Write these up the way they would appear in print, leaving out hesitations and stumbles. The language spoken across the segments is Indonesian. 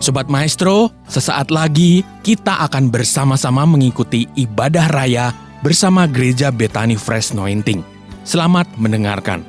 Sobat Maestro, sesaat lagi kita akan bersama-sama mengikuti ibadah raya bersama Gereja Bethany Fresh Anointing. Selamat mendengarkan.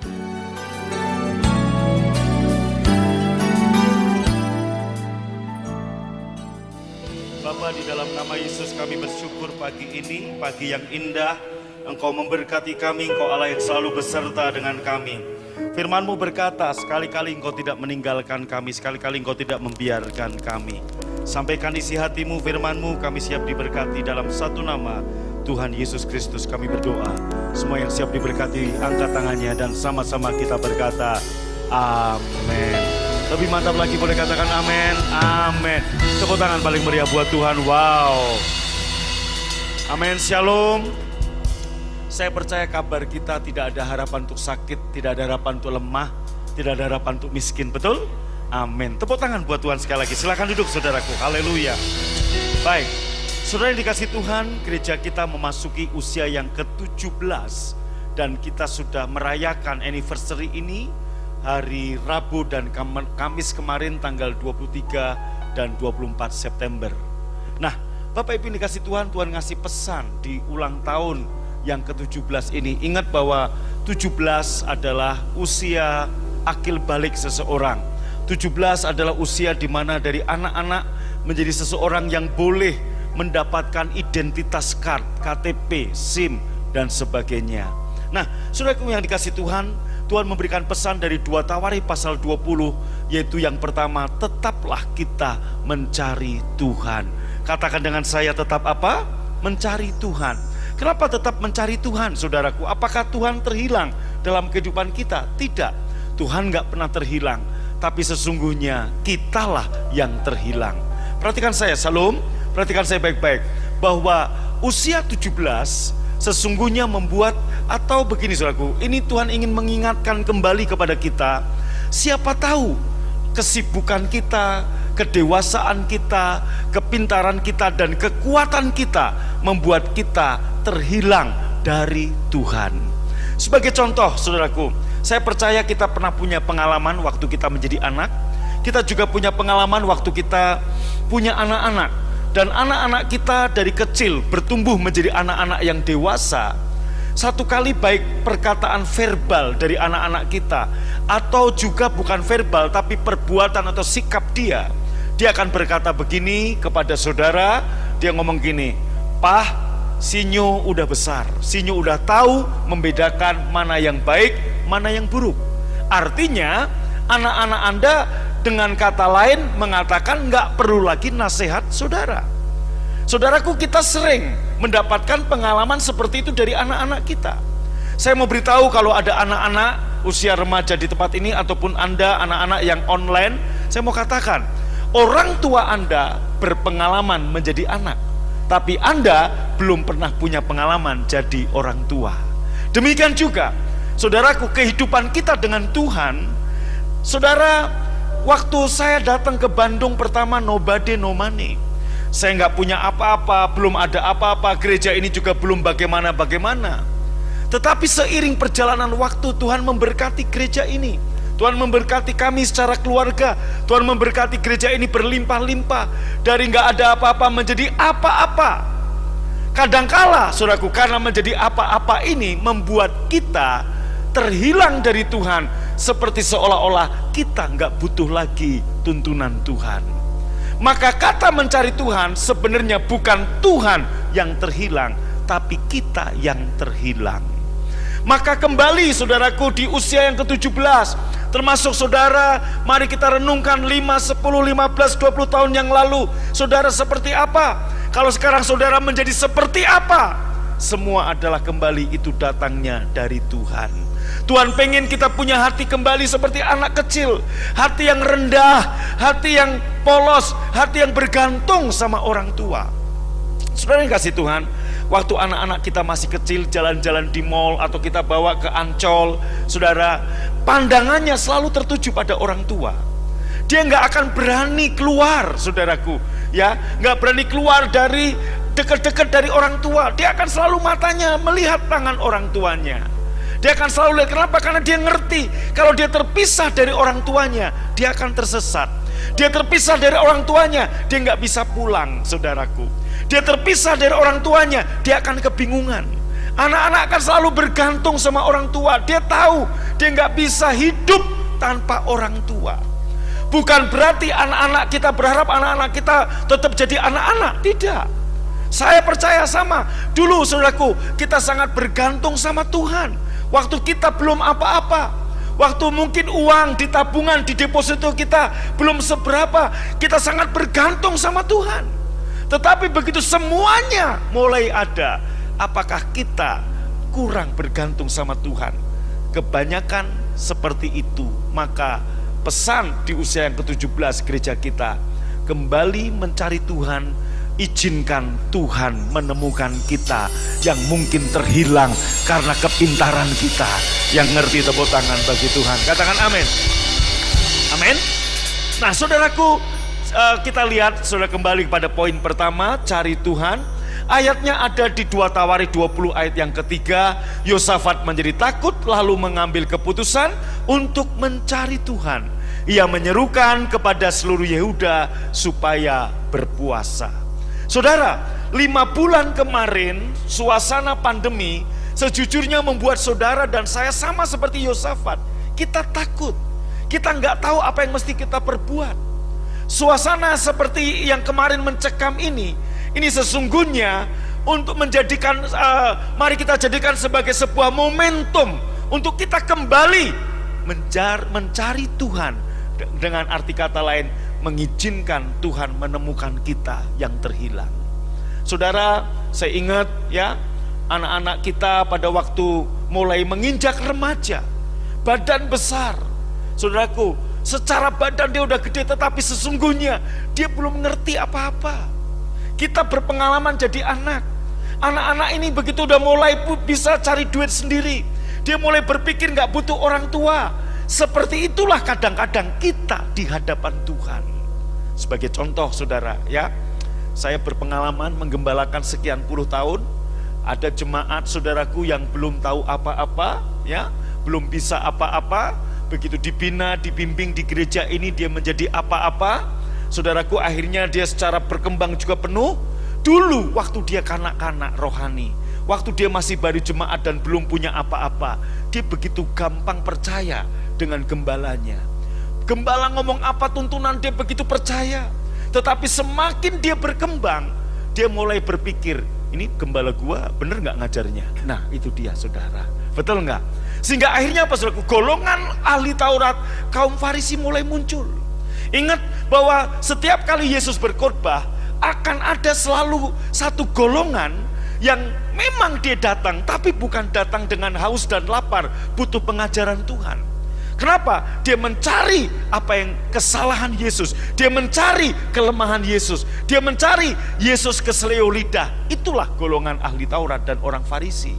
Bapa, di dalam nama Yesus kami bersyukur pagi ini, pagi yang indah. Engkau memberkati kami, Engkau Allah yang selalu beserta dengan kami. Firman-Mu berkata, sekali-kali Engkau tidak meninggalkan kami, sekali-kali Engkau tidak membiarkan kami. Sampaikan isi hati-Mu, firman-Mu, kami siap diberkati dalam satu nama, Tuhan Yesus Kristus kami berdoa. Semua yang siap diberkati, angkat tangannya dan sama-sama kita berkata, amin. Lebih mantap lagi, boleh katakan amin, amin. Tepuk tangan paling meriah buat Tuhan, wow. Amin, shalom. Saya percaya kabar kita tidak ada harapan untuk sakit, tidak ada harapan untuk lemah, tidak ada harapan untuk miskin, betul? Amin. Tepuk tangan buat Tuhan sekali lagi. Silakan duduk saudaraku, haleluya. Baik, saudara yang dikasih Tuhan, gereja kita memasuki usia yang ke-17 dan kita sudah merayakan anniversary ini hari Rabu dan Kamis kemarin tanggal 23 dan 24 September. Nah, Bapak Ibu yang dikasih Tuhan, Tuhan ngasih pesan di ulang tahun yang ke-17 ini. Ingat bahwa 17 adalah usia akil balik seseorang. 17 adalah usia di mana dari anak-anak menjadi seseorang yang boleh mendapatkan identitas card, KTP, SIM, dan sebagainya. Nah, saudaraku yang dikasih Tuhan, Tuhan memberikan pesan dari 2 Tawarikh pasal 20, yaitu yang pertama, tetaplah kita mencari Tuhan. Katakan dengan saya, tetap apa? Mencari Tuhan. Kenapa tetap mencari Tuhan, saudaraku? Apakah Tuhan terhilang dalam kehidupan kita? Tidak, Tuhan gak pernah terhilang. Tapi sesungguhnya kitalah yang terhilang. Perhatikan saya, Salom, perhatikan saya baik-baik. Bahwa usia 17 sesungguhnya membuat, atau begini saudaraku, ini Tuhan ingin mengingatkan kembali kepada kita. Siapa tahu kesibukan kita, kedewasaan kita, kepintaran kita, dan kekuatan kita membuat kita terhilang dari Tuhan. Sebagai contoh, saudaraku, saya percaya kita pernah punya pengalaman waktu kita menjadi anak. Kita juga punya pengalaman waktu kita punya anak-anak. Dan anak-anak kita dari kecil bertumbuh menjadi anak-anak yang dewasa. Satu kali baik perkataan verbal dari anak-anak kita, atau juga bukan verbal tapi perbuatan atau sikap dia akan berkata begini kepada saudara. Dia ngomong gini, "Pah, Sinyo udah besar, Sinyo udah tahu membedakan mana yang baik, mana yang buruk." Artinya anak-anak Anda dengan kata lain mengatakan nggak perlu lagi nasihat saudara. Saudaraku, kita sering mendapatkan pengalaman seperti itu dari anak-anak kita. Saya mau beritahu, kalau ada anak-anak usia remaja di tempat ini ataupun Anda anak-anak yang online, saya mau katakan, orang tua Anda berpengalaman menjadi anak, tapi Anda belum pernah punya pengalaman jadi orang tua. Demikian juga, saudaraku, kehidupan kita dengan Tuhan. Saudara, waktu saya datang ke Bandung pertama, nobody no money. Saya nggak punya apa-apa, belum ada apa-apa, gereja ini juga belum bagaimana-bagaimana. Tetapi seiring perjalanan waktu, Tuhan memberkati gereja ini. Tuhan memberkati kami secara keluarga. Tuhan memberkati gereja ini berlimpah-limpah. Dari nggak ada apa-apa menjadi apa-apa. Kadangkala, saudaraku, karena menjadi apa-apa ini membuat kita terhilang dari Tuhan. Seperti seolah-olah kita nggak butuh lagi tuntunan Tuhan. Maka kata mencari Tuhan sebenarnya bukan Tuhan yang terhilang, tapi kita yang terhilang. Maka kembali saudaraku di usia yang ke-17, termasuk saudara, mari kita renungkan 5, 10, 15, 20 tahun yang lalu. Saudara seperti apa? Kalau sekarang saudara menjadi seperti apa? Semua adalah kembali itu datangnya dari Tuhan. Tuhan pengen kita punya hati kembali seperti anak kecil. Hati yang rendah, hati yang polos, hati yang bergantung sama orang tua. Saudara yang kasih Tuhan, waktu anak-anak kita masih kecil jalan-jalan di mall atau kita bawa ke Ancol, saudara, pandangannya selalu tertuju pada orang tua. Dia nggak akan berani keluar, saudaraku, ya, nggak berani keluar dari dekat-dekat dari orang tua. Dia akan selalu matanya melihat tangan orang tuanya. Dia akan selalu lihat. Kenapa? Karena dia ngerti kalau dia terpisah dari orang tuanya, dia akan tersesat. Dia terpisah dari orang tuanya, dia nggak bisa pulang, saudaraku. Dia terpisah dari orang tuanya, dia akan kebingungan. Anak-anak akan selalu bergantung sama orang tua. Dia tahu dia nggak bisa hidup tanpa orang tua. Bukan berarti anak-anak kita berharap anak-anak kita tetap jadi anak-anak, tidak. Saya percaya sama. Dulu saudaraku, kita sangat bergantung sama Tuhan. Waktu kita belum apa-apa. Waktu mungkin uang di tabungan, di deposito kita belum seberapa, kita sangat bergantung sama Tuhan. Tetapi begitu semuanya mulai ada, apakah kita kurang bergantung sama Tuhan? Kebanyakan seperti itu. Maka pesan di usia yang ke-17 gereja kita, kembali mencari Tuhan. Izinkan Tuhan menemukan kita yang mungkin terhilang karena kepintaran kita. Yang ngerti tepuk tangan bagi Tuhan. Katakan amin. Amin. Nah saudaraku, kita lihat saudara kembali pada poin pertama, cari Tuhan. Ayatnya ada di 2 Tawari 20 ayat yang ketiga. Yosafat menjadi takut lalu mengambil keputusan untuk mencari Tuhan. Ia menyerukan kepada seluruh Yehuda supaya berpuasa. Saudara, 5 bulan kemarin suasana pandemi sejujurnya membuat saudara dan saya sama seperti Yosafat. Kita takut, kita nggak tahu apa yang mesti kita perbuat. Suasana seperti yang kemarin mencekam ini sesungguhnya untuk menjadikan, mari kita jadikan sebagai sebuah momentum untuk kita kembali mencari Tuhan. Dengan arti kata lain, mengizinkan Tuhan menemukan kita yang terhilang. Saudara, saya ingat ya, anak-anak kita pada waktu mulai menginjak remaja, badan besar. Saudaraku, secara badan dia udah gede, tetapi sesungguhnya dia belum mengerti apa-apa. Kita berpengalaman jadi anak. Anak-anak ini begitu udah mulai bisa cari duit sendiri, dia mulai berpikir gak butuh orang tua. Seperti itulah kadang-kadang kita di hadapan Tuhan. Sebagai contoh saudara ya, saya berpengalaman menggembalakan sekian puluh tahun. Ada jemaat saudaraku yang belum tahu apa-apa ya, belum bisa apa-apa. Begitu dibina, dibimbing di gereja ini, dia menjadi apa-apa. Saudaraku, akhirnya dia secara berkembang juga penuh. Dulu waktu dia kanak-kanak rohani, waktu dia masih baru jemaat dan belum punya apa-apa, dia begitu gampang percaya dengan gembalanya. Gembala ngomong apa tuntunan dia begitu percaya. Tetapi semakin dia berkembang, dia mulai berpikir, ini gembala gua bener gak ngajarnya? Nah itu dia saudara, betul gak? Sehingga akhirnya apa saudaraku? Golongan ahli Taurat, kaum Farisi mulai muncul. Ingat bahwa setiap kali Yesus berkhotbah, akan ada selalu satu golongan yang memang dia datang, tapi bukan datang dengan haus dan lapar, butuh pengajaran Tuhan. Kenapa? Dia mencari apa yang kesalahan Yesus, dia mencari kelemahan Yesus, dia mencari Yesus keseleo lidah. Itulah golongan ahli Taurat dan orang Farisi.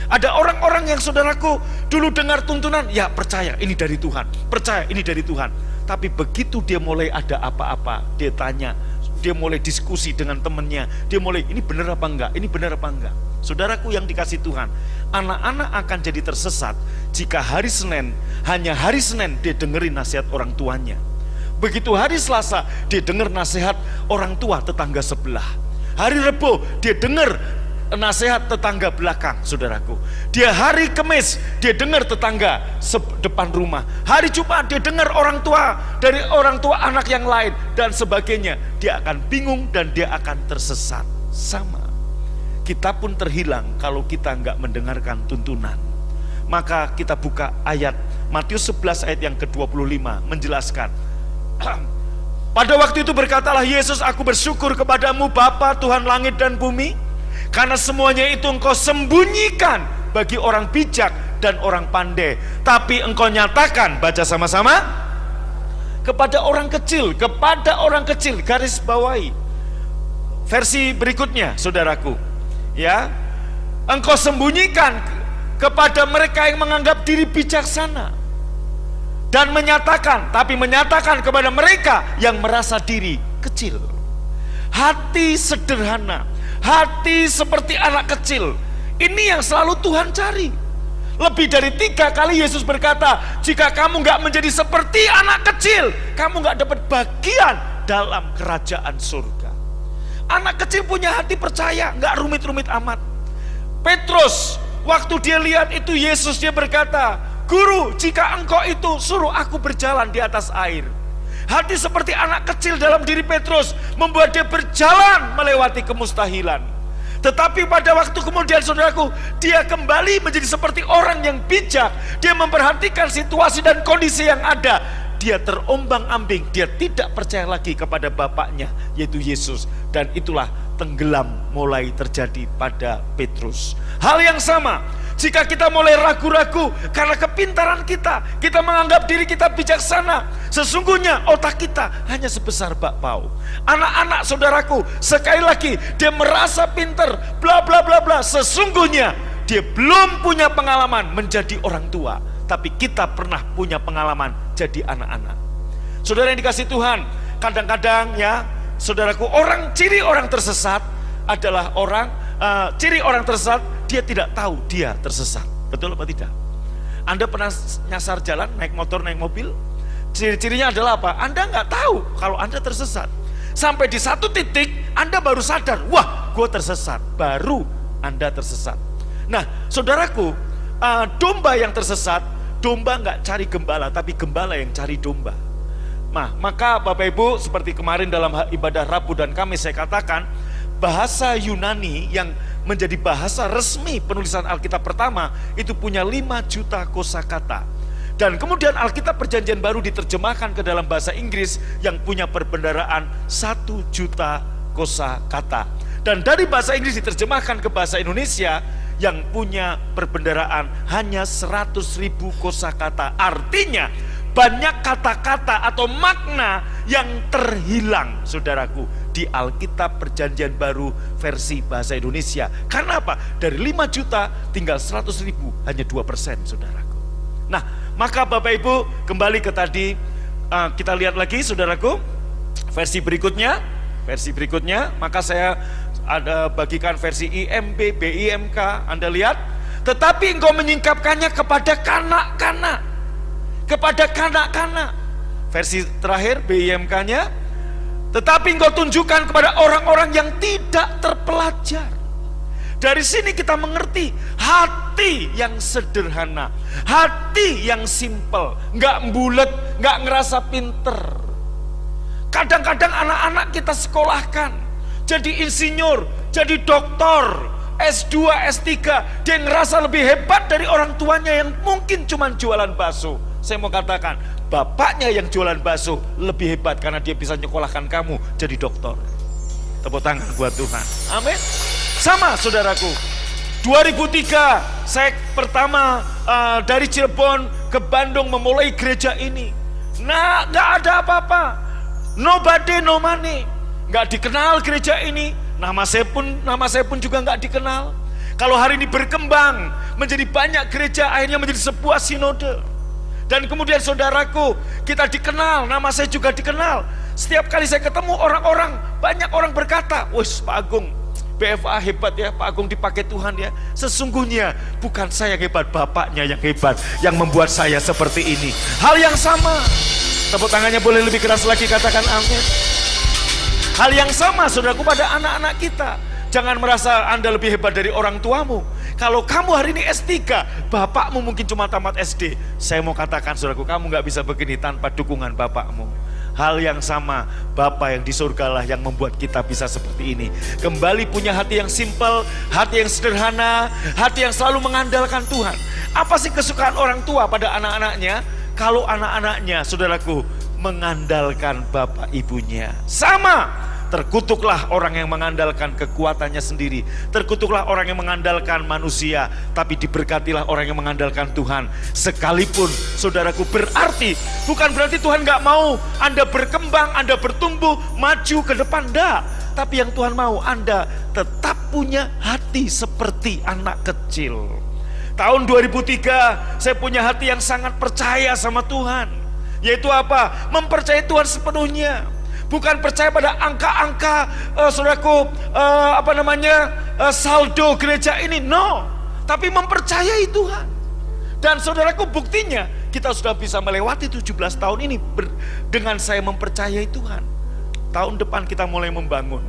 Ada orang-orang yang saudaraku dulu dengar tuntunan, ya percaya ini dari Tuhan, percaya ini dari Tuhan. Tapi begitu dia mulai ada apa-apa, dia tanya, dia mulai diskusi dengan temannya, dia mulai ini benar apa enggak, ini benar apa enggak. Saudaraku yang dikasih Tuhan, anak-anak akan jadi tersesat jika hari Senin, hanya hari Senin dia dengerin nasihat orang tuanya. Begitu hari Selasa dia dengar nasihat orang tua tetangga sebelah. Hari Rebo dia dengar nasihat tetangga belakang, saudaraku. Dia hari Kamis dia dengar tetangga depan rumah. Hari Jumat dia dengar orang tua dari orang tua anak yang lain dan sebagainya. Dia akan bingung dan dia akan tersesat. Sama, kita pun terhilang kalau kita nggak mendengarkan tuntunan. Maka kita buka ayat Matius 11 ayat yang ke-25 menjelaskan. Pada waktu itu berkatalah Yesus, aku bersyukur kepadamu Bapa Tuhan langit dan bumi, karena semuanya itu engkau sembunyikan bagi orang bijak dan orang pandai, tapi engkau nyatakan, baca sama-sama, kepada orang kecil, garis bawahi. Versi berikutnya, saudaraku, ya, engkau sembunyikan kepada mereka yang menganggap diri bijaksana, dan menyatakan kepada mereka yang merasa diri kecil. Hati sederhana, hati seperti anak kecil, ini yang selalu Tuhan cari. Lebih dari 3 kali Yesus berkata, jika kamu gak menjadi seperti anak kecil, kamu gak dapat bagian dalam kerajaan surga. Anak kecil punya hati percaya, gak rumit-rumit amat. Petrus, waktu dia lihat itu Yesus, dia berkata, Guru, jika engkau itu, suruh aku berjalan di atas air. Hati seperti anak kecil dalam diri Petrus membuat dia berjalan melewati kemustahilan. Tetapi pada waktu kemudian, saudaraku, dia kembali menjadi seperti orang yang bijak. Dia memperhatikan situasi dan kondisi yang ada. Dia terombang-ambing, dia tidak percaya lagi kepada Bapaknya, yaitu Yesus. Dan itulah tenggelam mulai terjadi pada Petrus. Hal yang sama, jika kita mulai ragu-ragu karena kepintaran kita menganggap diri kita bijaksana, sesungguhnya otak kita hanya sebesar bakpao. Anak-anak saudaraku, sekali lagi, dia merasa pintar, bla bla bla bla. Sesungguhnya dia belum punya pengalaman menjadi orang tua, tapi kita pernah punya pengalaman jadi anak-anak. Saudara yang dikasih Tuhan, kadang-kadang ya, saudaraku, ciri orang tersesat adalah ciri orang tersesat, dia tidak tahu dia tersesat. Betul apa tidak? Anda pernah nyasar jalan, naik motor, naik mobil? Ciri-cirinya adalah apa? Anda nggak tahu kalau Anda tersesat. Sampai di satu titik Anda baru sadar, wah, gue tersesat. Baru Anda tersesat. Nah, saudaraku, domba yang tersesat, domba nggak cari gembala, tapi gembala yang cari domba. Nah, maka Bapak Ibu, seperti kemarin dalam ibadah Rabu dan Kamis saya katakan, bahasa Yunani yang menjadi bahasa resmi penulisan Alkitab pertama itu punya 5 juta kosakata. Dan kemudian Alkitab Perjanjian Baru diterjemahkan ke dalam bahasa Inggris yang punya perbendaharaan 1 juta kosakata. Dan dari bahasa Inggris diterjemahkan ke bahasa Indonesia yang punya perbendaharaan hanya 100.000 kosakata. Artinya banyak kata-kata atau makna yang terhilang, saudaraku, di Alkitab Perjanjian Baru versi bahasa Indonesia. Karena apa? Dari 5 juta tinggal 100.000, hanya 2%, saudaraku. Nah, maka Bapak Ibu, kembali ke tadi, kita lihat lagi, saudaraku, versi berikutnya. Maka saya ada bagikan versi IMB, BIMK. Anda lihat, tetapi engkau menyingkapkannya kepada kanak-kanak. Versi terakhir BIMK-nya, tetapi engkau tunjukkan kepada orang-orang yang tidak terpelajar. Dari sini kita mengerti hati yang sederhana, hati yang simpel, nggak bulet, nggak ngerasa pinter. Kadang-kadang anak-anak kita sekolahkan jadi insinyur, jadi doktor, S2, S3, dia ngerasa lebih hebat dari orang tuanya yang mungkin cuma jualan bakso. Saya mau katakan, bapaknya yang jualan bakso lebih hebat karena dia bisa nyekolahkan kamu jadi dokter. Tepuk tangan buat Tuhan. Amin. Sama, saudaraku. 2003 saya pertama dari Cirebon ke Bandung memulai gereja ini. Nah, nggak ada apa-apa. Nobody, no money. Nggak dikenal gereja ini. Nama saya pun juga nggak dikenal. Kalau hari ini berkembang menjadi banyak gereja, akhirnya menjadi sebuah sinode. Dan kemudian saudaraku, kita dikenal, nama saya juga dikenal. Setiap kali saya ketemu orang-orang, banyak orang berkata, "Wes, Pak Agung, BFA hebat ya, Pak Agung dipakai Tuhan ya." Sesungguhnya bukan saya yang hebat, bapaknya yang hebat, yang membuat saya seperti ini. Hal yang sama, tepuk tangannya boleh lebih keras lagi, katakan amin. Hal yang sama, saudaraku, pada anak-anak kita. Jangan merasa Anda lebih hebat dari orang tuamu. Kalau kamu hari ini S3, bapakmu mungkin cuma tamat SD. Saya mau katakan, saudaraku, kamu gak bisa begini tanpa dukungan bapakmu. Hal yang sama, Bapa yang di surga lah yang membuat kita bisa seperti ini. Kembali punya hati yang simpel, hati yang sederhana, hati yang selalu mengandalkan Tuhan. Apa sih kesukaan orang tua pada anak-anaknya? Kalau anak-anaknya, saudaraku, mengandalkan bapak ibunya. Sama. Terkutuklah orang yang mengandalkan kekuatannya sendiri. Terkutuklah orang yang mengandalkan manusia. Tapi diberkatilah orang yang mengandalkan Tuhan. Sekalipun, saudaraku, bukan berarti Tuhan gak mau Anda berkembang, Anda bertumbuh, maju ke depan. Enggak. Tapi yang Tuhan mau, Anda tetap punya hati seperti anak kecil. Tahun 2003, saya punya hati yang sangat percaya sama Tuhan. Yaitu apa? Mempercayai Tuhan sepenuhnya. Bukan percaya pada angka-angka, saudaraku, saldo gereja ini, no. Tapi mempercayai Tuhan. Dan saudaraku, buktinya kita sudah bisa melewati 17 tahun ini dengan saya mempercayai Tuhan. Tahun depan kita mulai membangun.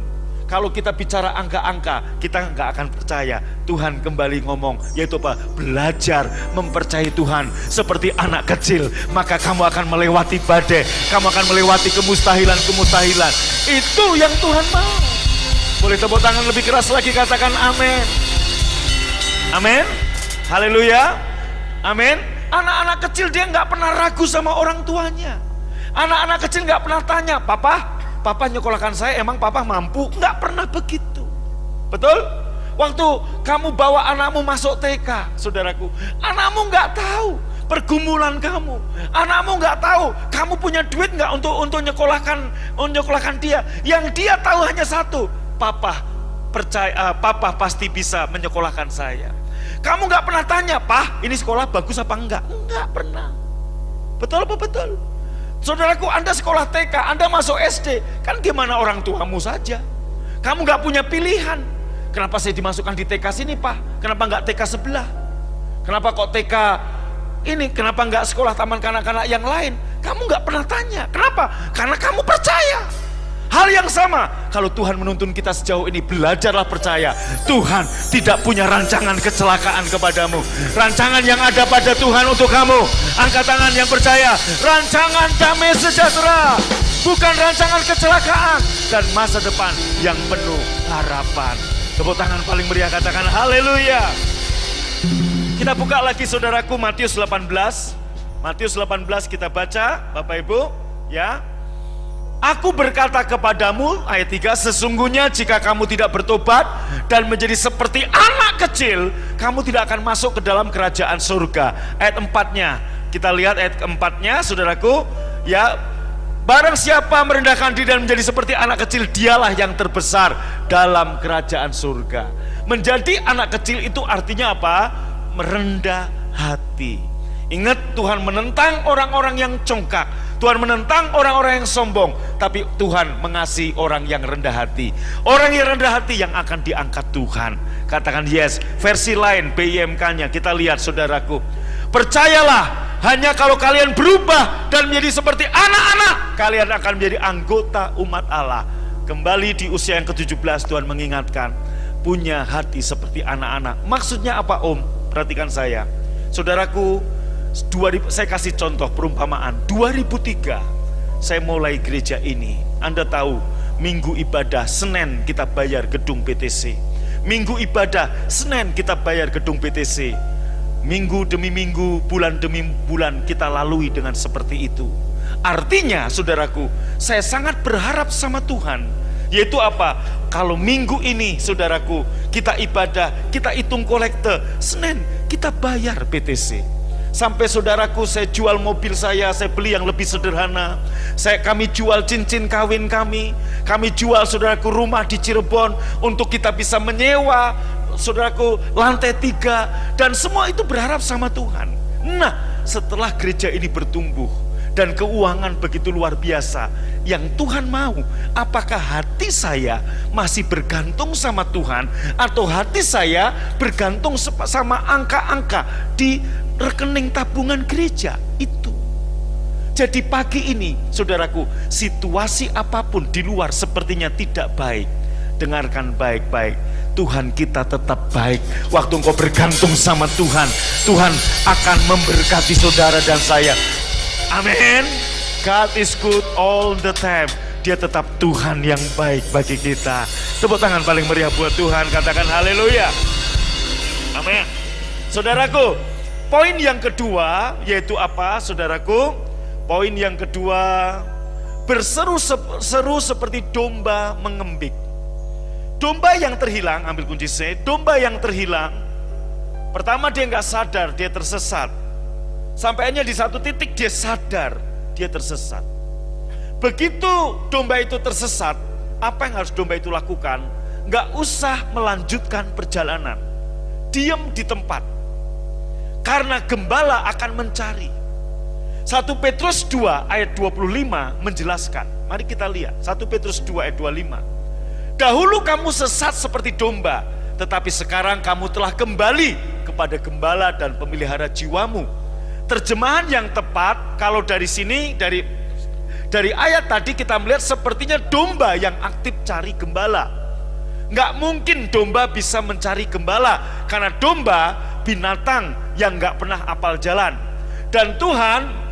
Kalau kita bicara angka-angka, kita nggak akan percaya. Tuhan kembali ngomong, yaitu apa? Belajar mempercayai Tuhan seperti anak kecil, maka kamu akan melewati badai, kamu akan melewati kemustahilan-kemustahilan. Itu yang Tuhan mau. Boleh tepuk tangan lebih keras lagi, katakan amin. Amin. Haleluya. Amin. Anak-anak kecil dia nggak pernah ragu sama orang tuanya. Anak-anak kecil nggak pernah tanya, Papa nyekolahkan saya, emang papa mampu? Nggak pernah begitu. Betul? Waktu kamu bawa anakmu masuk TK, saudaraku, anakmu nggak tahu pergumulan kamu. Anakmu nggak tahu kamu punya duit nggak untuk nyekolahkan dia. Yang dia tahu hanya satu, Papa pasti bisa menyekolahkan saya. Kamu nggak pernah tanya, Pak, ini sekolah bagus apa enggak? Nggak pernah. Betul apa betul? Saudaraku, Anda sekolah TK, Anda masuk SD, kan gimana orang tuamu saja. Kamu gak punya pilihan. Kenapa saya dimasukkan di TK sini, Pak? Kenapa gak TK sebelah? Kenapa kok TK ini? Kenapa gak sekolah taman kanak-kanak yang lain? Kamu gak pernah tanya. Kenapa? Karena kamu percaya. Hal yang sama, kalau Tuhan menuntun kita sejauh ini, belajarlah percaya. Tuhan tidak punya rancangan kecelakaan kepadamu. Rancangan yang ada pada Tuhan untuk kamu. Angkat tangan yang percaya. Rancangan damai sejahtera, bukan rancangan kecelakaan. Dan masa depan yang penuh harapan. Tepuk tangan paling meriah, katakan haleluya. Kita buka lagi saudaraku Matius 18. Matius 18 kita baca, Bapak Ibu, ya. Aku berkata kepadamu, ayat 3, sesungguhnya jika kamu tidak bertobat dan menjadi seperti anak kecil, kamu tidak akan masuk ke dalam kerajaan surga. Ayat 4-nya, kita lihat ayat 4-nya, saudaraku, ya. Barang siapa merendahkan diri dan menjadi seperti anak kecil, dialah yang terbesar dalam kerajaan surga. Menjadi anak kecil itu artinya apa? Merendah hati. Ingat, Tuhan menentang orang-orang yang congkak, Tuhan menentang orang-orang yang sombong, tapi Tuhan mengasihi orang yang rendah hati. Orang yang rendah hati yang akan diangkat Tuhan. Katakan yes. Versi lain BIMK-nya kita lihat, saudaraku. Percayalah, hanya kalau kalian berubah dan menjadi seperti anak-anak, kalian akan menjadi anggota umat Allah. Kembali di usia yang ke-17, Tuhan mengingatkan, punya hati seperti anak-anak. Maksudnya apa, Om? Perhatikan saya, saudaraku. Saya kasih contoh perumpamaan. 2003 saya mulai gereja ini. Anda tahu, minggu ibadah Senin kita bayar gedung PTC. Minggu ibadah Senin kita bayar gedung PTC. Minggu demi minggu, bulan demi bulan kita lalui dengan seperti itu. Artinya, saudaraku, saya sangat berharap sama Tuhan. Yaitu apa? Kalau minggu ini, saudaraku, kita ibadah, kita hitung kolekte, Senin kita bayar PTC. Sampai saudaraku, saya jual mobil saya beli yang lebih sederhana. Kami jual cincin kawin kami jual, saudaraku, rumah di Cirebon untuk kita bisa menyewa, saudaraku, lantai 3, dan semua itu berharap sama Tuhan. Nah, setelah gereja ini bertumbuh dan keuangan begitu luar biasa, yang Tuhan mau, apakah hati saya masih bergantung sama Tuhan, atau hati saya bergantung sama angka-angka di rekening tabungan gereja itu? Jadi pagi ini, saudaraku, situasi apapun di luar sepertinya tidak baik, dengarkan baik-baik, Tuhan kita tetap baik. Waktu engkau bergantung sama Tuhan, Tuhan akan memberkati saudara dan saya. Amin. God is good all the time. Dia tetap Tuhan yang baik bagi kita. Tepuk tangan paling meriah buat Tuhan, katakan haleluya. Amin. Saudaraku, poin yang kedua yaitu apa, saudaraku? Poin yang kedua, berseru-seru seperti domba mengembik. Domba yang terhilang, ambil kunci C. Domba yang terhilang, pertama dia nggak sadar, dia tersesat. Sampainya di satu titik dia sadar, dia tersesat. Begitu domba itu tersesat, apa yang harus domba itu lakukan? Nggak usah melanjutkan perjalanan, diam di tempat. Karena gembala akan mencari. 1 Petrus 2 ayat 25 menjelaskan. Mari kita lihat 1 Petrus 2 ayat 25. Dahulu kamu sesat seperti domba, tetapi sekarang kamu telah kembali kepada gembala dan pemelihara jiwamu. Terjemahan yang tepat kalau dari sini, dari ayat tadi kita melihat sepertinya domba yang aktif cari gembala. Nggak mungkin domba bisa mencari gembala, karena domba binatang yang nggak pernah apal jalan. Dan Tuhan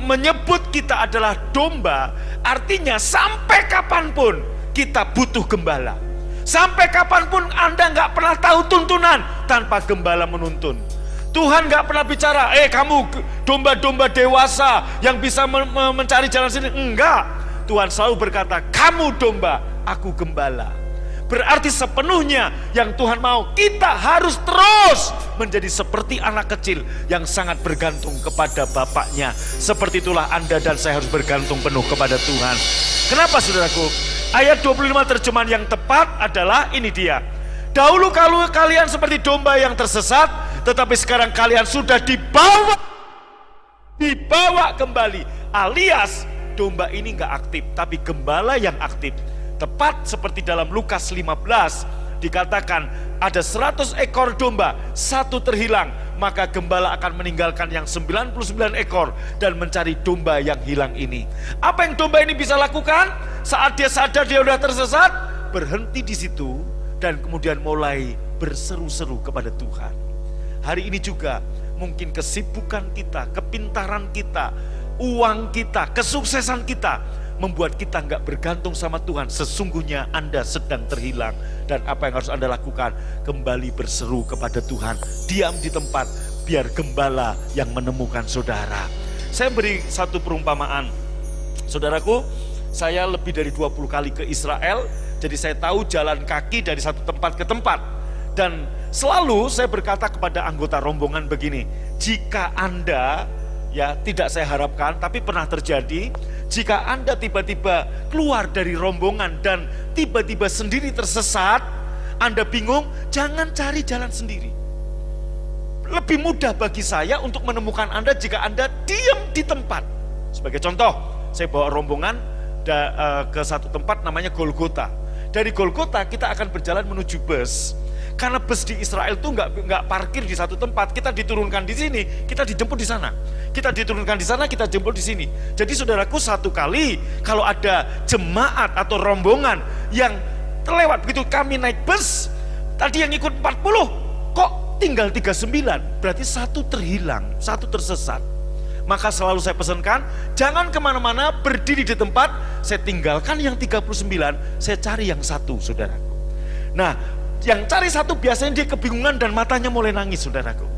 menyebut kita adalah domba, artinya sampai kapanpun kita butuh gembala. Sampai kapanpun Anda nggak pernah tahu tuntunan tanpa gembala menuntun. Tuhan nggak pernah bicara, kamu domba-domba dewasa yang bisa mencari jalan sini. Enggak, Tuhan selalu berkata, kamu domba, aku gembala. Berarti sepenuhnya yang Tuhan mau, kita harus terus menjadi seperti anak kecil yang sangat bergantung kepada bapaknya. Seperti itulah Anda dan saya harus bergantung penuh kepada Tuhan. Kenapa saudaraku? Ayat 25 terjemahan yang tepat adalah ini dia. Dahulu kalau kalian seperti domba yang tersesat, tetapi sekarang kalian sudah dibawa kembali. Alias domba ini nggak aktif, tapi gembala yang aktif. Tepat seperti dalam Lukas 15 dikatakan ada 100 ekor domba, satu terhilang, maka gembala akan meninggalkan yang 99 ekor dan mencari domba yang hilang ini. Apa yang domba ini bisa lakukan? Saat dia sadar dia sudah tersesat, berhenti di situ dan kemudian mulai berseru-seru kepada Tuhan. Hari ini juga mungkin kesibukan kita, kepintaran kita, uang kita, kesuksesan kita membuat kita nggak bergantung sama Tuhan. Sesungguhnya Anda sedang terhilang, dan apa yang harus Anda lakukan? Kembali berseru kepada Tuhan, diam di tempat, biar gembala yang menemukan saudara. Saya beri satu perumpamaan, saudaraku. Saya lebih dari 20 kali ke Israel, jadi saya tahu jalan kaki dari satu tempat ke tempat. Dan selalu saya berkata kepada anggota rombongan begini, jika Anda, ya tidak saya harapkan tapi pernah terjadi, jika Anda tiba-tiba keluar dari rombongan dan tiba-tiba sendiri tersesat, Anda bingung, jangan cari jalan sendiri. Lebih mudah bagi saya untuk menemukan Anda jika Anda diam di tempat. Sebagai contoh, saya bawa rombongan ke satu tempat namanya Golgota. Dari Golgota kita akan berjalan menuju bus. Karena bus di Israel tuh nggak parkir di satu tempat, kita diturunkan di sini, kita dijemput di sana. Kita diturunkan di sana, kita jemput di sini. Jadi saudaraku, satu kali kalau ada jemaat atau rombongan yang terlewat begitu kami naik bus, tadi yang ikut 40, kok tinggal 39, berarti satu terhilang, satu tersesat. Maka selalu saya pesankan, jangan kemana-mana, berdiri di tempat, saya tinggalkan yang 39, saya cari yang satu, saudaraku. Nah, yang cari satu biasanya dia kebingungan dan matanya mulai nangis, saudaraku.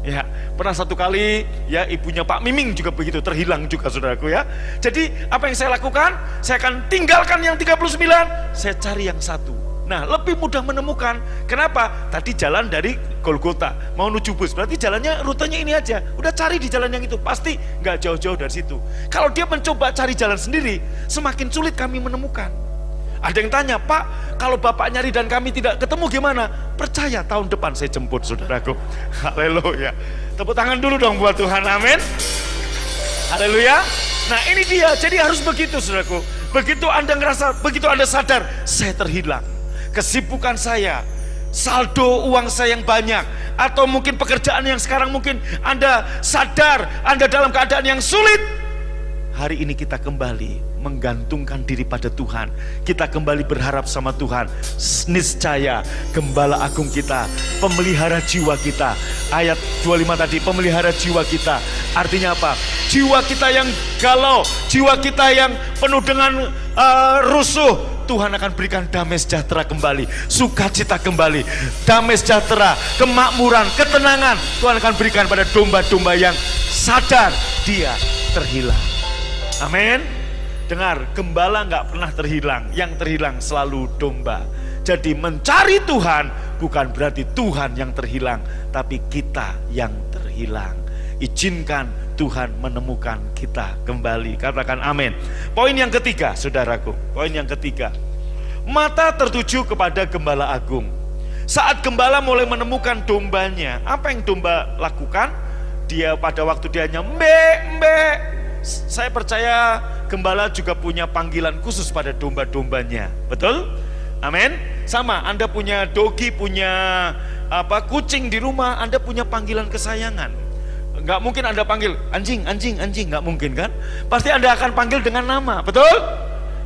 Ya, pernah satu kali ya ibunya Pak Miming juga begitu, terhilang juga, saudaraku ya. Jadi apa yang saya lakukan? Saya akan tinggalkan yang 39, saya cari yang satu. Nah, lebih mudah menemukan. Kenapa? Tadi jalan dari Golgota mau menuju bus, berarti jalannya, rutenya ini aja. Udah cari di jalan yang itu, pasti nggak jauh-jauh dari situ. Kalau dia mencoba cari jalan sendiri, semakin sulit kami menemukan. Ada yang tanya, Pak, kalau Bapak nyari dan kami tidak ketemu gimana? Percaya, tahun depan saya jemput, saudaraku. Haleluya. Tepuk tangan dulu dong buat Tuhan, amin. Haleluya. Nah ini dia, jadi harus begitu, saudaraku. Begitu Anda ngerasa, begitu Anda sadar, saya terhilang. Kesibukan saya, saldo uang saya yang banyak, atau mungkin pekerjaan yang sekarang mungkin Anda sadar Anda dalam keadaan yang sulit. Hari ini kita kembali menggantungkan diri pada Tuhan. Kita kembali berharap sama Tuhan. Niscaya Gembala Agung kita, pemelihara jiwa kita. Ayat 25 tadi, pemelihara jiwa kita. Artinya apa? Jiwa kita yang galau, jiwa kita yang penuh dengan rusuh, Tuhan akan berikan damai sejahtera kembali, sukacita kembali, damai sejahtera, kemakmuran, ketenangan Tuhan akan berikan pada domba-domba yang sadar dia terhilang. Amin. Dengar, gembala nggak pernah terhilang, yang terhilang selalu domba. Jadi mencari Tuhan bukan berarti Tuhan yang terhilang, tapi kita yang terhilang. Izinkan Tuhan menemukan kita kembali. Katakan amin. Poin yang ketiga, saudaraku. Poin yang ketiga. Mata tertuju kepada Gembala Agung. Saat gembala mulai menemukan dombanya, apa yang domba lakukan? Dia pada waktu dia mbe. Saya percaya gembala juga punya panggilan khusus pada domba-dombanya. Betul? Amin. Sama, Anda punya dogi, punya kucing di rumah, Anda punya panggilan kesayangan. Nggak mungkin Anda panggil anjing, anjing, anjing, nggak mungkin kan? Pasti Anda akan panggil dengan nama, betul?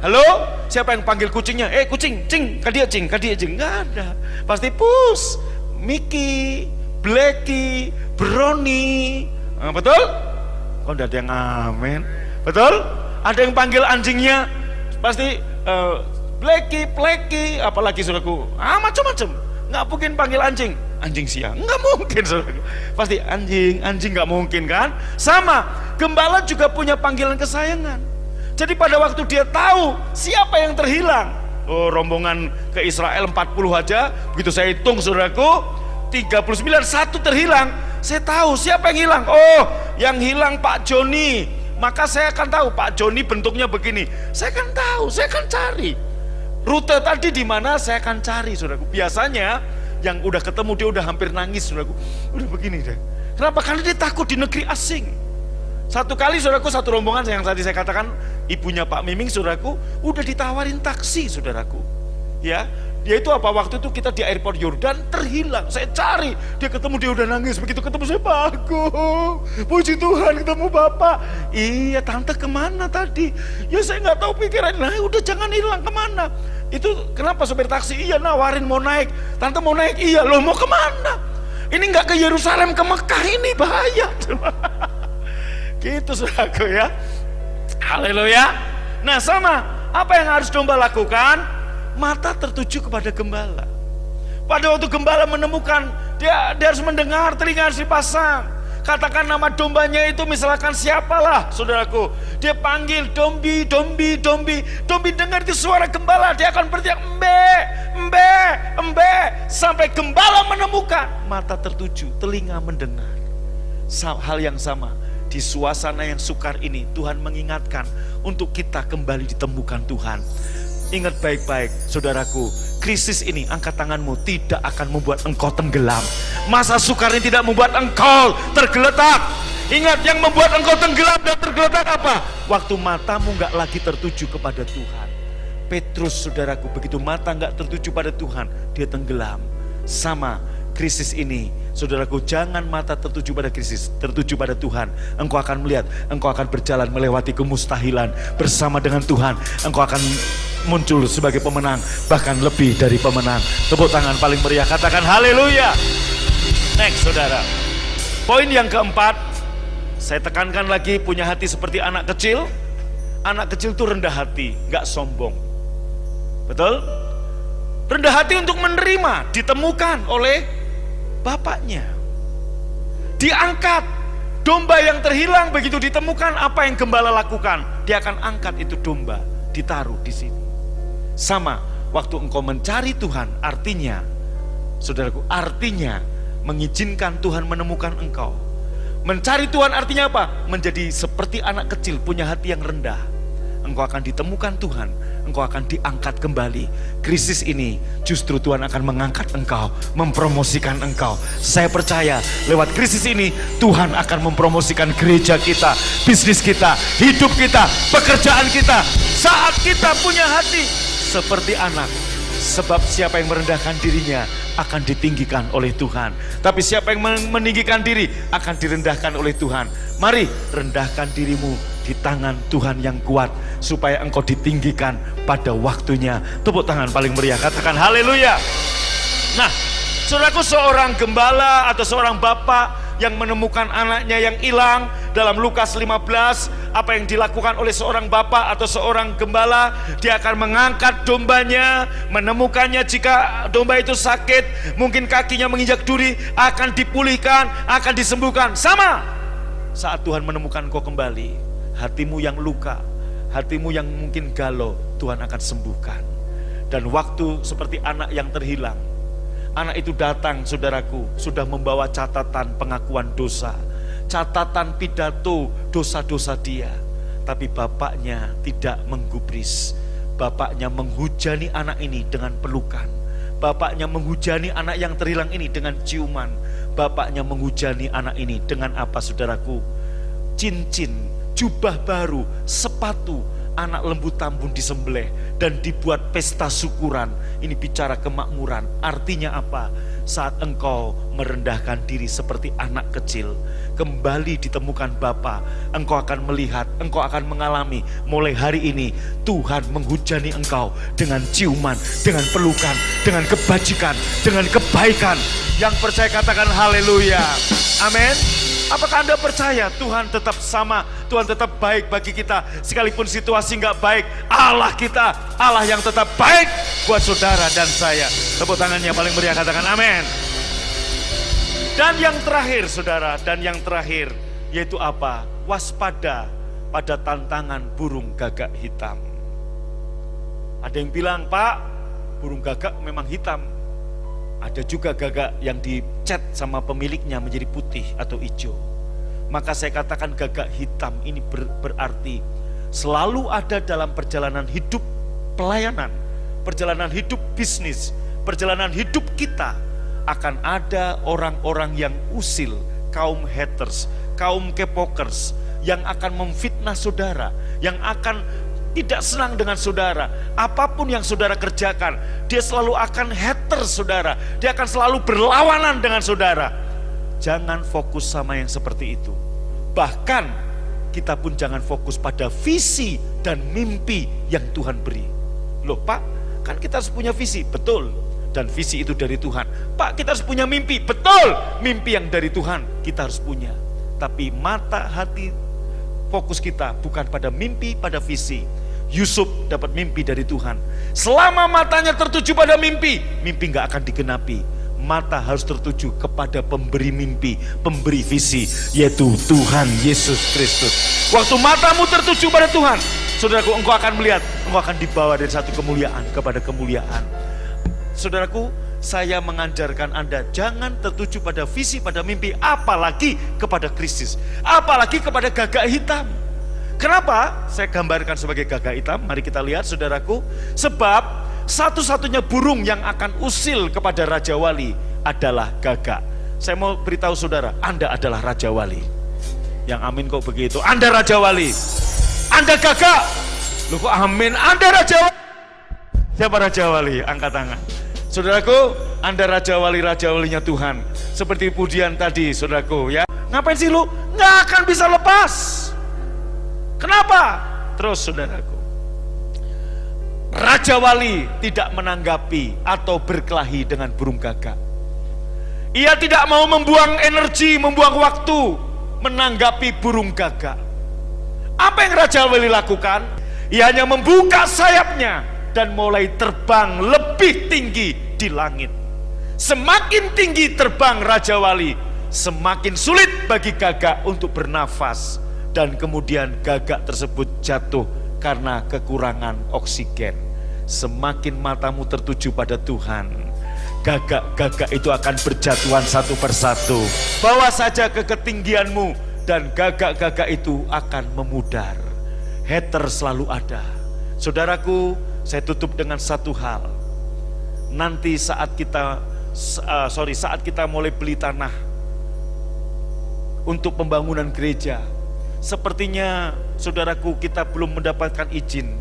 Halo? Siapa yang panggil kucingnya? Kucing, cing, kadia cing, nggak ada. Pasti Pus, Mickey, Blacky, Brownie, betul? Kok udah ada yang amin? Betul? Ada yang panggil anjingnya, pasti Blacky, Plecky, apalagi saudaraku, macam-macam. Nggak mungkin panggil anjing, anjing siang, nggak mungkin saudaraku. Pasti anjing, anjing, nggak mungkin kan? Sama, gembala juga punya panggilan kesayangan. Jadi pada waktu dia tahu siapa yang terhilang, rombongan ke Israel 40 aja, begitu saya hitung saudaraku, 39, satu terhilang. Saya tahu siapa yang hilang. Yang hilang Pak Joni. Maka saya akan tahu Pak Joni bentuknya begini. Saya akan tahu, saya akan cari. Rute tadi di mana saya akan cari, saudaraku. Biasanya yang udah ketemu dia udah hampir nangis, saudaraku. Udah begini deh. Kenapa? Karena dia takut di negeri asing. Satu kali, saudaraku, satu rombongan yang tadi saya katakan, ibunya Pak Miming, saudaraku, udah ditawarin taksi, saudaraku. Ya, dia itu apa, waktu itu kita di airport Yordan terhilang. Saya cari, dia ketemu, dia udah nangis. Begitu ketemu saya, Pak Agung, puji Tuhan ketemu Bapak. Iya, tante kemana tadi? Ya saya nggak tahu pikiran. Nah udah jangan hilang, kemana? Itu kenapa sopir taksi? Iya nawarin mau naik. Tante mau naik, iya. Loh mau kemana? Ini nggak ke Yerusalem, ke Mekah, ini bahaya. Gitu saudaraku ya. Haleluya. Nah sama, apa yang harus domba lakukan? Mata tertuju kepada gembala. Pada waktu gembala menemukan, dia harus mendengar, telinga harus dipasang. Katakan nama dombanya itu, misalkan siapalah saudaraku. Dia panggil dombi, dombi, dombi. Dombi dengar itu suara gembala, dia akan berteriak embe, embe, embe. Sampai gembala menemukan, mata tertuju, telinga mendengar. Hal yang sama di suasana yang sukar ini, Tuhan mengingatkan untuk kita kembali ditemukan Tuhan. Ingat baik-baik saudaraku, krisis ini, angkat tanganmu, tidak akan membuat engkau tenggelam. Masa sukar ini tidak membuat engkau tergeletak. Ingat, yang membuat engkau tenggelam dan tergeletak apa? Waktu matamu gak lagi tertuju kepada Tuhan. Petrus saudaraku, begitu mata gak tertuju pada Tuhan, dia tenggelam. Sama krisis ini, saudaraku, jangan mata tertuju pada krisis, tertuju pada Tuhan. Engkau akan melihat, engkau akan berjalan melewati kemustahilan bersama dengan Tuhan. Engkau akan muncul sebagai pemenang, bahkan lebih dari pemenang. Tepuk tangan paling meriah, katakan haleluya. Next saudara, poin yang keempat, saya tekankan lagi, punya hati seperti anak kecil. Anak kecil itu rendah hati, gak sombong. Betul? Rendah hati untuk menerima, ditemukan oleh bapaknya. Diangkat. Domba yang terhilang begitu ditemukan, apa yang gembala lakukan? Dia akan angkat itu domba, ditaruh di sini. Sama, waktu engkau mencari Tuhan, artinya, saudaraku, artinya mengizinkan Tuhan menemukan engkau. Mencari Tuhan artinya apa? Menjadi seperti anak kecil, punya hati yang rendah. Engkau akan ditemukan Tuhan, engkau akan diangkat kembali. Krisis ini justru Tuhan akan mengangkat engkau, mempromosikan engkau. Saya percaya lewat krisis ini Tuhan akan mempromosikan gereja kita, bisnis kita, hidup kita, pekerjaan kita. Saat kita punya hati seperti anak. Sebab siapa yang merendahkan dirinya akan ditinggikan oleh Tuhan. Tapi siapa yang meninggikan diri akan direndahkan oleh Tuhan. Mari rendahkan dirimu di tangan Tuhan yang kuat, supaya engkau ditinggikan pada waktunya. Tepuk tangan paling meriah, katakan haleluya. Nah, saudaraku, seorang gembala atau seorang bapak yang menemukan anaknya yang hilang, dalam Lukas 15, apa yang dilakukan oleh seorang bapak atau seorang gembala? Dia akan mengangkat dombanya, menemukannya. Jika domba itu sakit, mungkin kakinya menginjak duri, akan dipulihkan, akan disembuhkan. Sama, saat Tuhan menemukan kau kembali, hatimu yang luka, hatimu yang mungkin galau, Tuhan akan sembuhkan. Dan waktu seperti anak yang terhilang, anak itu datang, saudaraku, sudah membawa catatan pengakuan dosa, catatan pidato dosa-dosa dia. Tapi bapaknya tidak menggubris. Bapaknya menghujani anak ini dengan pelukan. Bapaknya menghujani anak yang terhilang ini dengan ciuman. Bapaknya menghujani anak ini dengan apa, saudaraku? Cincin, jubah baru, sepatu. Anak lembu tambun disembelih dan dibuat pesta syukuran. Ini bicara kemakmuran. Artinya apa? Saat engkau merendahkan diri seperti anak kecil, kembali ditemukan Bapa, engkau akan melihat, engkau akan mengalami mulai hari ini Tuhan menghujani engkau dengan ciuman, dengan pelukan, dengan kebajikan, dengan kebaikan. Yang percaya katakan haleluya. Amin. Apakah Anda percaya Tuhan tetap sama, Tuhan tetap baik bagi kita sekalipun situasi nggak baik? Allah kita, Allah yang tetap baik buat saudara dan saya. Tepuk tangannya paling meriah, katakan amin. Dan yang terakhir saudara, dan yang terakhir yaitu apa? Waspada pada tantangan burung gagak hitam. Ada yang bilang, Pak, burung gagak memang hitam. Ada juga gagak yang dicat sama pemiliknya menjadi putih atau hijau. Maka saya katakan gagak hitam ini berarti selalu ada dalam perjalanan hidup pelayanan, perjalanan hidup bisnis, perjalanan hidup kita akan ada orang-orang yang usil, kaum haters, kaum kepokers yang akan memfitnah saudara, yang akan tidak senang dengan saudara. Apapun yang saudara kerjakan, dia selalu akan hater saudara. Dia akan selalu berlawanan dengan saudara. Jangan fokus sama yang seperti itu. Bahkan kita pun jangan fokus pada visi dan mimpi yang Tuhan beri. Loh Pak, kan kita harus punya visi, betul. Dan visi itu dari Tuhan. Pak, kita harus punya mimpi, betul. Mimpi yang dari Tuhan kita harus punya. Tapi mata hati fokus kita bukan pada mimpi, pada visi. Yusuf dapat mimpi dari Tuhan. Selama matanya tertuju pada mimpi, mimpi gak akan digenapi. Mata harus tertuju kepada pemberi mimpi, pemberi visi, yaitu Tuhan Yesus Kristus. Waktu matamu tertuju pada Tuhan, saudaraku, engkau akan melihat, engkau akan dibawa dari satu kemuliaan kepada kemuliaan. Saudaraku, saya mengajarkan Anda jangan tertuju pada visi, pada mimpi, apalagi kepada krisis, apalagi kepada gagak hitam. Kenapa saya gambarkan sebagai gagak hitam? Mari kita lihat saudaraku. Sebab satu-satunya burung yang akan usil kepada Raja Wali adalah gagak. Saya mau beritahu saudara, Anda adalah Raja Wali. Yang amin kok begitu? Anda Raja Wali. Anda gagak. Loh kok amin? Anda Raja Wali. Siapa Raja Wali? Angkat tangan. Saudaraku, Anda Raja Walinya Tuhan. Seperti pujian tadi saudaraku ya. Ngapain sih lu? Nggak akan bisa lepas. Kenapa? Terus saudaraku, Raja Wali tidak menanggapi atau berkelahi dengan burung gagak. Ia tidak mau membuang energi, membuang waktu menanggapi burung gagak. Apa yang Raja Wali lakukan? Ia hanya membuka sayapnya dan mulai terbang lebih tinggi di langit. Semakin tinggi terbang Raja Wali, semakin sulit bagi gagak untuk bernafas. Dan kemudian gagak tersebut jatuh karena kekurangan oksigen. Semakin matamu tertuju pada Tuhan, gagak-gagak itu akan berjatuhan satu persatu. Bawa saja ke ketinggianmu dan gagak-gagak itu akan memudar. Hater selalu ada. Saudaraku, saya tutup dengan satu hal. Nanti saat kita mulai beli tanah untuk pembangunan gereja, sepertinya saudaraku kita belum mendapatkan izin.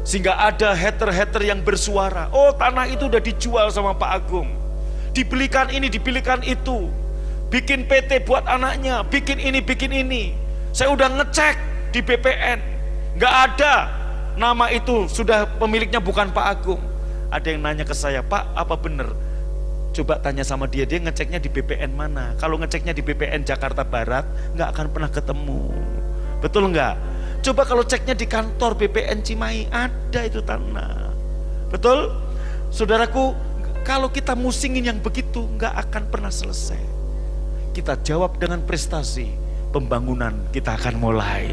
Sehingga ada hater-hater yang bersuara, oh tanah itu udah dijual sama Pak Agung, dibelikan ini, dibelikan itu, bikin PT buat anaknya, bikin ini, bikin ini. Saya udah ngecek di BPN, gak ada nama itu, sudah pemiliknya bukan Pak Agung. Ada yang nanya ke saya, Pak apa benar? Coba tanya sama dia ngeceknya di BPN mana. Kalau ngeceknya di BPN Jakarta Barat, nggak akan pernah ketemu. Betul nggak? Coba kalau ceknya di kantor BPN Cimahi, ada itu tanah. Betul? Saudaraku, kalau kita musingin yang begitu, nggak akan pernah selesai. Kita jawab dengan prestasi, pembangunan kita akan mulai.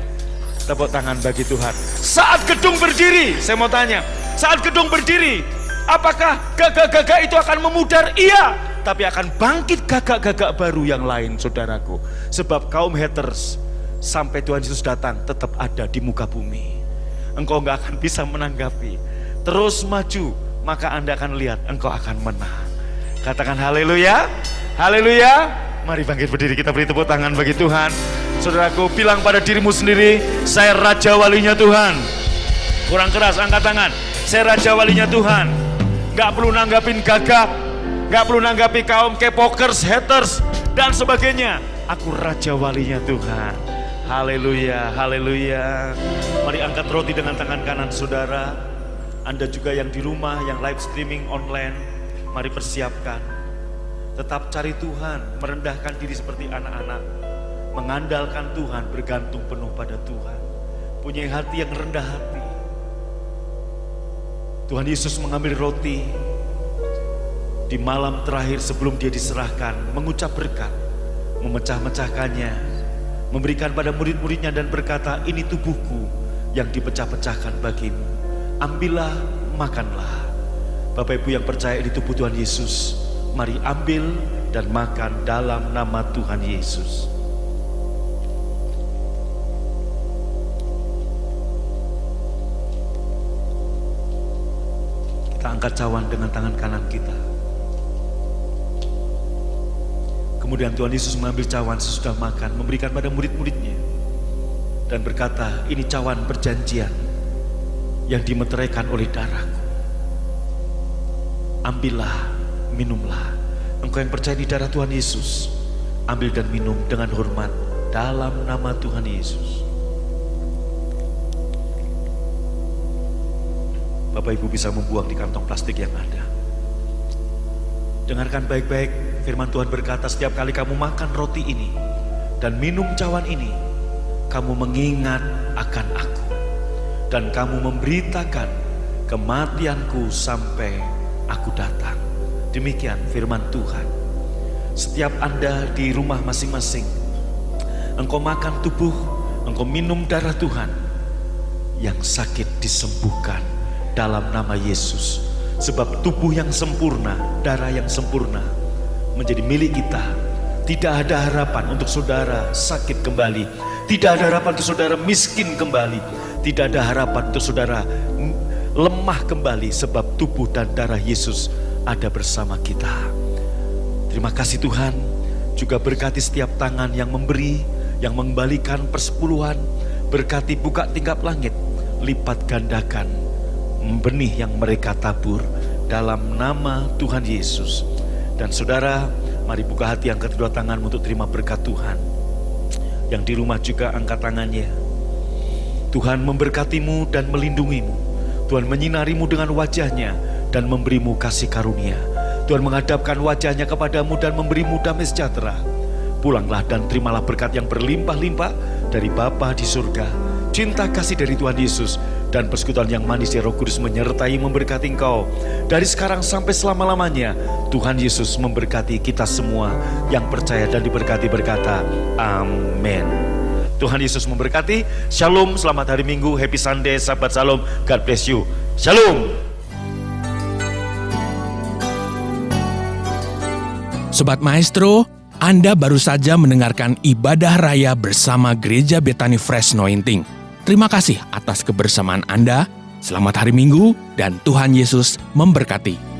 Tepuk tangan bagi Tuhan. Saat gedung berdiri, saya mau tanya, saat gedung berdiri, apakah gagak-gagak itu akan memudar? Iya, tapi akan bangkit gagak-gagak baru yang lain saudaraku. Sebab kaum haters sampai Tuhan Yesus datang tetap ada di muka bumi. Engkau gak akan bisa menanggapi. Terus maju, maka Anda akan lihat engkau akan menang. Katakan haleluya, haleluya. Mari bangkit berdiri, kita beri tepuk tangan bagi Tuhan. Saudaraku, bilang pada dirimu sendiri, saya Raja Walinya Tuhan. Kurang keras, angkat tangan. Saya Raja Walinya Tuhan. Gak perlu nanggapin gagap, gak perlu nanggapi kaum K-pokers, haters, dan sebagainya. Aku Raja Walinya Tuhan. Haleluya, haleluya. Mari angkat roti dengan tangan kanan saudara. Anda juga yang di rumah, yang live streaming online, mari persiapkan. Tetap cari Tuhan, merendahkan diri seperti anak-anak. Mengandalkan Tuhan, bergantung penuh pada Tuhan. Punya hati yang rendah hati. Tuhan Yesus mengambil roti di malam terakhir sebelum dia diserahkan, mengucap berkat, memecah-mecahkannya, memberikan pada murid-muridnya dan berkata, ini tubuhku yang dipecah-pecahkan bagimu. Ambillah, makanlah. Bapak Ibu yang percaya di tubuh Tuhan Yesus, mari ambil dan makan dalam nama Tuhan Yesus. Kita angkat cawan dengan tangan kanan kita. Kemudian Tuhan Yesus mengambil cawan sesudah makan, memberikan pada murid-muridnya dan berkata, ini cawan perjanjian yang dimeteraikan oleh darahku. Ambillah, minumlah. Engkau yang percaya di darah Tuhan Yesus, ambil dan minum dengan hormat dalam nama Tuhan Yesus. Bapak Ibu bisa membuang di kantong plastik yang ada. Dengarkan baik-baik, firman Tuhan berkata, setiap kali kamu makan roti ini dan minum cawan ini, kamu mengingat akan aku, dan kamu memberitakan kematianku sampai aku datang. Demikian firman Tuhan. Setiap Anda di rumah masing-masing, engkau makan tubuh, engkau minum darah Tuhan, yang sakit disembuhkan dalam nama Yesus. Sebab tubuh yang sempurna, darah yang sempurna menjadi milik kita. Tidak ada harapan untuk saudara sakit kembali. Tidak ada harapan untuk saudara miskin kembali. Tidak ada harapan untuk saudara lemah kembali, sebab tubuh dan darah Yesus ada bersama kita. Terima kasih Tuhan. Juga berkati setiap tangan yang memberi, yang mengembalikan persepuluhan. Berkati buka tingkap langit, lipat gandakan benih yang mereka tabur dalam nama Tuhan Yesus. Dan saudara, mari buka hati, angkat kedua tangan untuk terima berkat Tuhan. Yang di rumah juga angkat tangannya. Tuhan memberkatimu dan melindungimu. Tuhan menyinarimu dengan wajahnya dan memberimu kasih karunia. Tuhan menghadapkan wajahnya kepadamu dan memberimu damai sejahtera. Pulanglah dan terimalah berkat yang berlimpah-limpah dari Bapa di surga. Cinta kasih dari Tuhan Yesus dan persekutuan yang manis dari Roh Kudus menyertai memberkati engkau dari sekarang sampai selama-lamanya. Tuhan Yesus memberkati kita semua yang percaya dan diberkati berkata amin. Tuhan Yesus memberkati. Shalom, selamat hari Minggu, happy Sunday, sahabat Shalom, God bless you. Shalom. Sobat Maestro, Anda baru saja mendengarkan ibadah raya bersama Gereja Bethany Fresh Anointing. Terima kasih atas kebersamaan Anda. Selamat hari Minggu dan Tuhan Yesus memberkati.